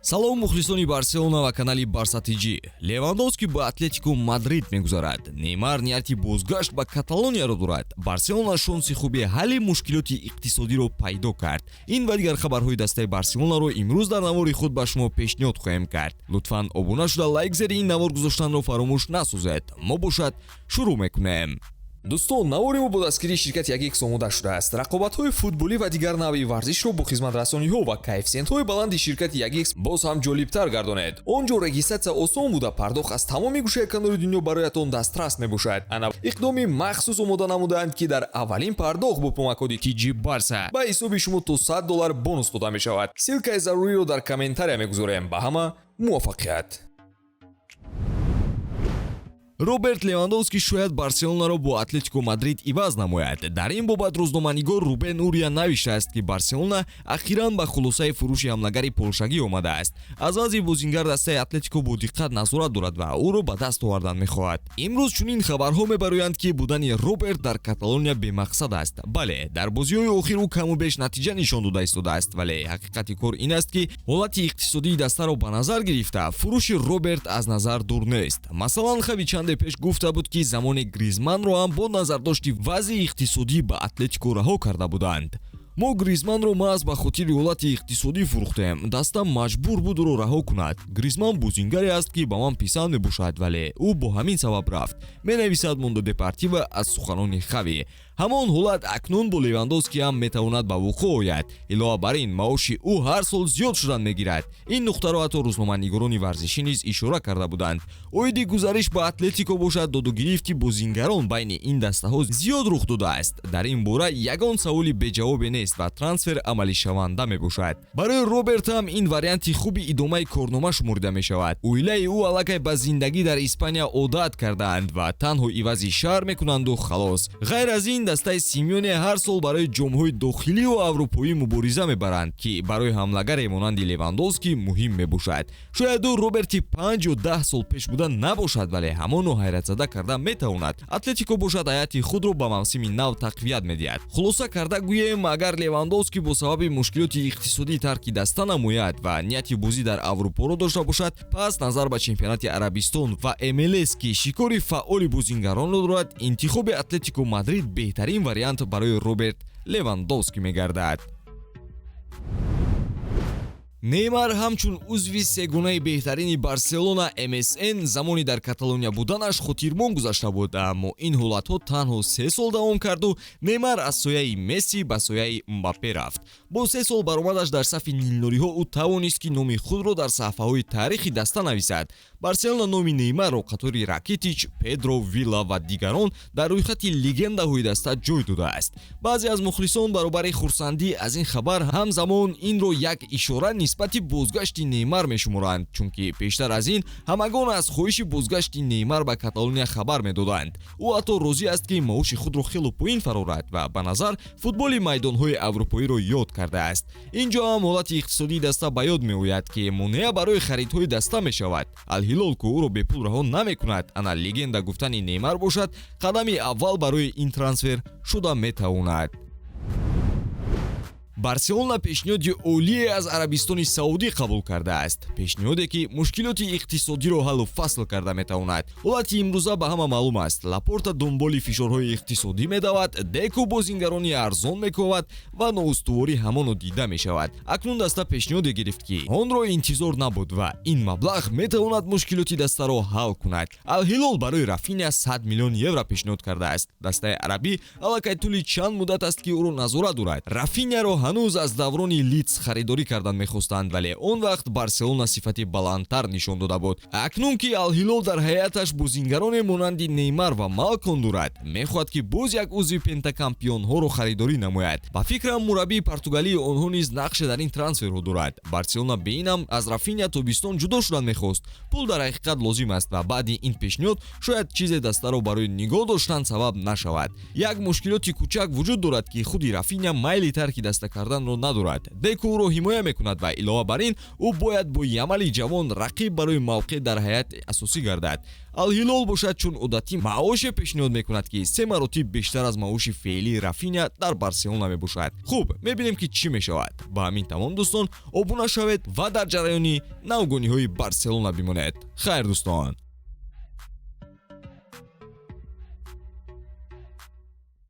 салом мухлисони Барселона ва канали Барса ТГ. Левандовски ба Атлетико Мадрид мегузарад. Неймар нияти бозгашт ба Каталонияро дорад. Барселона шонси хуби ҳалли мушкилоти иқтисодиро пайдо кард. Ин ва дигар хабарҳои дастаи Барселонаро имрӯз дар навори худ ба шумо пешниҳод хоҳем кард. Лутфан обуна шуда лайк зери ин навор гузоштанро фаромӯш насозед. Мо бошад шурӯъ мекунем. Дӯстон, навори мо бо дастгирии ширкати 1x омода шудааст. Рақобатҳои футболӣ ва дигар навъи варзишро бо хизматрасониҳо ва коэффициентҳои баланди ширкати 1x боз ҳам ҷолибтар гардонед. Он ҷо регистратсия осон буда, пардохт аз тамоми гӯшаи канори дунё бароятон дастрас мебошад. Ана иқдоми махсус омода намудаанд, ки дар аввалин пардохт бо кӯмаккоди TG Barsa ба ҳисоби шумо то $100 бонус дода мешавад. Силкаи заруриро дар комментария мегузорем. Ба ҳама муваффақият. Роберт Левандовски шояд Барселонаро бо Атлетико Мадрид иваз намояд. Дар ин бобат рӯзноманигор Рубен Урия навиштааст, ки Барселона ахиран ба хулосаи фурӯши ҳамлагари полшагӣ омадааст. Аз вазъи бозингар дастаи Атлетико бо диққат назорат дорад ва ӯро ба даст овардан мехоҳад. Имрӯз чунин хабарҳо мебароянд, ки будани Роберт дар Каталония бемақсад аст. Бале, дар бозиҳои охир ӯ каму беш натиҷа нишон дода истодааст, вале ҳақиқати кор ин аст, ки ҳолати иқтисодии дастаро ба назар гирифта фурӯши Роберт аз назар дур нест. Масалан, хави пеш гуфта буд, ки замони Гризманро ҳам бо назардошти вазъи иқтисодӣ ба Атлетико раҳо карда буданд. мо Гризманро маҳз ба хотири ҳолати иқтисодӣ фурӯхтем. Дастам маҷбур буд ӯро раҳо кунад. Гризман бузингаре аст, ки ба ман писанд мебошад, вале ӯ бо ҳамин сабаб рафт, менависад Мондо Депортиво аз суханони Хави. ҳамон ҳолат акнун бо Левандовски ҳам метавонад ба вуқӯъ ояд. Илова бар ин, маоши ӯ ҳар сол зиёд шудан мегирад. Ин нуқтаро ҳатто рӯзноманигорони варзишӣ низ ишора карда буданд. оиди гузариш ба Атлетико бошад, додугирифти бозингарон байни ин дастаҳо зиёд рух додааст. Дар ин бора ягон саволи беҷавобе нест ва трансфер амалишаванда мебошад. барои Роберт ҳам ин варианти хуби идомаи корнома шуморида мешавад. оилаи ӯ аллакай ба зиндагӣ дар Испания одат кардаанд ва танҳо ивази шаҳр мекунанду халос. ғайр аз ин, дастаи Симеоне ҳар сол барои ҷомҳои дохилию аврупоӣ мубориза мебаранд, ки барои ҳамлагаре монанди Левандовски муҳим мебошад. шояд ӯ Роберти 5 ё 10 сол пеш буда набошад, вале ҳамоно ҳайратзада карда метавонад. Атлетико бошад ҳайати худро ба мавсими нав тақвият медиҳад. хулоса карда гӯем, агар Левандовски бо сабаби мушкилоти иқтисодӣ тарки даста намояд ва нияти бозӣ дар Аврупоро дошта бошад, пас назар ба чемпионати Арабистон ва MLS, ки шикори фаъоли бозингаронро дорад, интихоби Атлетико Мадрид беҳтарин вариант барои Роберт Левандовски мегардад. Неймар ҳамчун узви сегонаи беҳтарини Барселона MSN замони дар Каталония буданаш хотирмон гузашта буд, аммо ин ҳолатҳо танҳо 3 сол давом карду Неймар аз сояи Месси ба сояи Мбаппе рафт. бо 3 сол баромадаш дар сафи нилнориҳо ӯ тавонист, ки номи худро дар саҳифаҳои таърихи даста нависад. Барселона номи Неймарро қатори Ракитич, Педро, Вилла ва дигарон дар рӯйхати легендаҳои даста ҷой додааст. баъзе аз мухлисон баробари хурсандӣ аз ин хабар ҳамзамон инро як ишора нисбати бозгашти Неймар мешуморанд, чунки пештар аз ин ҳамагон аз хоҳиши бозгашти Неймар ба Каталония хабар медоданд. ӯ ҳатто розӣ аст, ки маоши худро хело поин фарорад ва ба назар футболи майдонҳои аврупоиро ёд кардааст. ин ҷо ҳам ҳолати иқтисодии даста ба ёд меояд, ки монеа барои харидҳои даста мешавад. Алҳилол, ки ӯро бепул раҳо намекунад, ана легенда гуфтани Неймар бошад, қадами аввал барои ин трансфер шуда метавонад. Барселона пешниҳоди олие аз Арабистони Саудӣ қабул кардааст. Пешниҳоде, ки мушкилоти иқтисодиро ҳаллу фасл карда метавонад. ҳолати имрӯза ба ҳама маълум аст. Лапорта дунболи фишорҳои иқтисодӣ медавад, Деко бозингарони арзон мекувад ва ноустуворӣ ҳамоно дида мешавад. акнун даста пешниҳоде гирифт, ки онро интизор набуд ва ин маблағ метавонад мушкилоти дастаро ҳал кунад. Алҳилол барои Рафиня 100 миллион евро пешниҳод кардааст. дастаи арабӣ аллакай тӯли чанд муддат аст, ки ӯро назорат дорад. Рафиняро ҳанӯз аз даврони Лиц харидорӣ кардан мехостанд, вале он вақт Барселона сифати баландтар нишон дода буд. акнун, ки Алҳилол дар ҳайаташ бозингароне монанди Неймар ва Малкон дорад, мехоҳад, ки боз як узви пентакампионҳоро харидорӣ намояд. ба фикрам мураббии португалии онҳо низ нақше дар ин трансферҳо дорад. Барселона бе инам аз Рафиня тобистон ҷудо шудан мехост. пул дар ҳақиқат лозим аст ва баъди ин пешниҳод шояд чизе дастаро барои нигоҳ доштан сабаб нашавад. як мушкилоти кӯчак вуҷуд дорад, ки худи Рафиня майли тарки даста карданро надорад. Деку ӯро ҳимоя мекунад ва илова бар ин ӯ бояд бо Ямали ҷавон рақиб барои мавқеъ дар ҳайати асосӣ гардад. Ал-Ҳилол бошад, чун одатӣ маоше пешниҳод мекунад ки 3 маротиб бештар аз маоши феълии Рафиня дар Барселона мебошад. Хуб, мебинем ки чӣ мешавад. Ба ҳамин тамом дӯстон, обуна шавед ва дар ҷараёни навгониҳои Барселона бимонед. Хайр дӯстон.